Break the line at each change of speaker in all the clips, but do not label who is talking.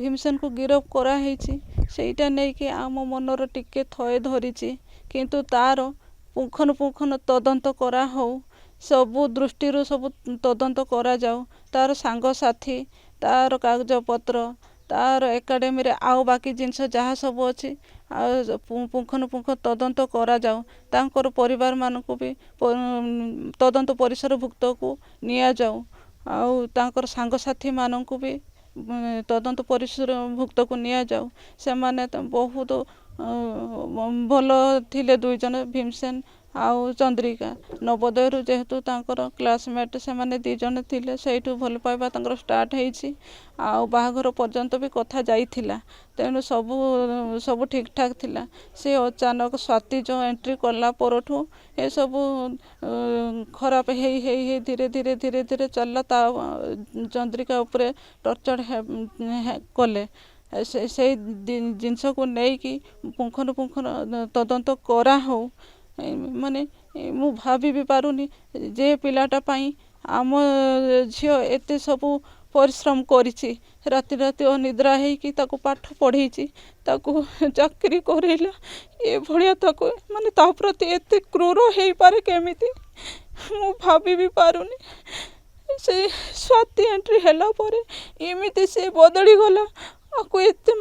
ଭୀମସେନକୁ ଗିରଫ କରାହେଇଛି ସେଇଟା ନେଇକି ଆମ ମନର ଟିକେ ଥୟ ଧରିଛି, କିନ୍ତୁ ତାର ପୁଙ୍ଖାନୁପୁଙ୍ଖନ ତଦନ୍ତ କରାହଉ, ସବୁ ଦୃଷ୍ଟିରୁ ସବୁ ତଦନ୍ତ କରାଯାଉ, ତାର ସାଙ୍ଗସାଥି, ତାର କାଗଜପତ୍ର, ତାର ଏକାଡେମୀରେ ଆଉ ବାକି ଜିନିଷ ଯାହା ସବୁ ଅଛି ଆଉ ପୁଙ୍ଖାନୁପୁଙ୍ଖ ତଦନ୍ତ କରାଯାଉ। ତାଙ୍କର ପରିବାରମାନଙ୍କୁ ବି ତଦନ୍ତ ପରିସରଭୁକ୍ତକୁ ନିଆଯାଉ, ଆଉ ତାଙ୍କର ସାଙ୍ଗସାଥିମାନଙ୍କୁ ବି ତଦନ୍ତ ପରିସରଭୁକ୍ତକୁ ନିଆଯାଉ। ସେମାନେ ବହୁତ ଭଲ ଥିଲେ ଦୁଇଜଣ, ଭୀମସେନ ଆଉ ଚନ୍ଦ୍ରିକା। ନବୋଦୟରୁ ଯେହେତୁ ତାଙ୍କର କ୍ଲାସମେଟ୍ ସେମାନେ ଦୁଇଜଣ ଥିଲେ, ସେଇଠୁ ଭଲ ପାଇବା ତାଙ୍କର ଷ୍ଟାର୍ଟ ହେଇଛି, ଆଉ ବାହାଘର ପର୍ଯ୍ୟନ୍ତ ବି କଥା ଯାଇଥିଲା। ତେଣୁ ସବୁ ଠିକ୍ ଠାକ୍ ଥିଲା। ସେ ଅଚାନକ ସ୍ୱାତି ଯେଉଁ ଏଣ୍ଟ୍ରି କଲା ପରଠୁ ଏସବୁ ଖରାପ ହେଇ ହେଇ ହେଇ ଧୀରେ ଧୀରେ ଚାଲିଲା। ତା ଚନ୍ଦ୍ରିକା ଉପରେ ଟର୍ଚର କଲେ। ସେଇ ଜିନିଷକୁ ନେଇକି ପୁଙ୍ଖାନୁପୁଙ୍ଖ ତଦନ୍ତ କରାହଉ। ମାନେ ମୁଁ ଭାବି ବି ପାରୁନି ଯେ ପିଲାଟା ପାଇଁ ଆମ ଝିଅ ଏତେ ସବୁ ପରିଶ୍ରମ କରିଛି, ରାତି ରାତି ଅନିଦ୍ରା ହେଇକି ତାକୁ ପାଠ ପଢ଼େଇଛି, ତାକୁ ଚାକିରି କରେଇଲା, ଏଭଳିଆ ତାକୁ ମାନେ ତା ପ୍ରତି ଏତେ କ୍ରୂର ହେଇପାରେ କେମିତି, ମୁଁ ଭାବି ବି ପାରୁନି। ସେ ସ୍ୱାତି ଏଣ୍ଟ୍ରି ହେଲା ପରେ ଏମିତି ସେ ବଦଳିଗଲା। ଆକୁ ଏତେ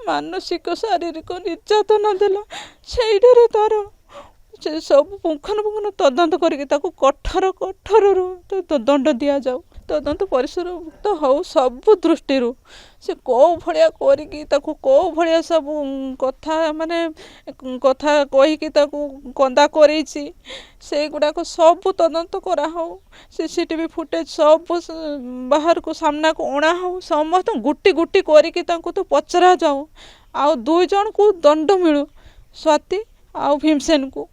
ମାନସିକ ଶାରୀରିକ ନିର୍ଯାତନା ଦେଲା। ସେଇଟାରେ ତାର ସେ ସବୁ ପୁଙ୍ଖାନୁପୁଙ୍ଖନ ତଦନ୍ତ କରିକି ତାକୁ କଠୋରରୁ ଦଣ୍ଡ ଦିଆଯାଉ। ତଦନ୍ତ ପରିସରଭୁକ୍ତ ହଉ ସବୁ ଦୃଷ୍ଟିରୁ। ସେ କୋଉ ଭଳିଆ କରିକି ତାକୁ କୋଉ ଭଳିଆ ସବୁ କଥା କହିକି ତାକୁ କନ୍ଦା କରେଇଛି, ସେଇଗୁଡ଼ାକ ସବୁ ତଦନ୍ତ କରାହଉ। CCTV ଫୁଟେଜ ସବୁ ବାହାରକୁ ସାମ୍ନାକୁ ଅଣାହଉ। ସମସ୍ତଙ୍କୁ ଗୁଟି ଗୁଟି କରିକି ତାଙ୍କୁ ତ ପଚରା ଯାଉ, ଆଉ ଦୁଇଜଣକୁ ଦଣ୍ଡ ମିଳୁ, ସ୍ୱାତି ଆଉ ଭୀମସେନକୁ।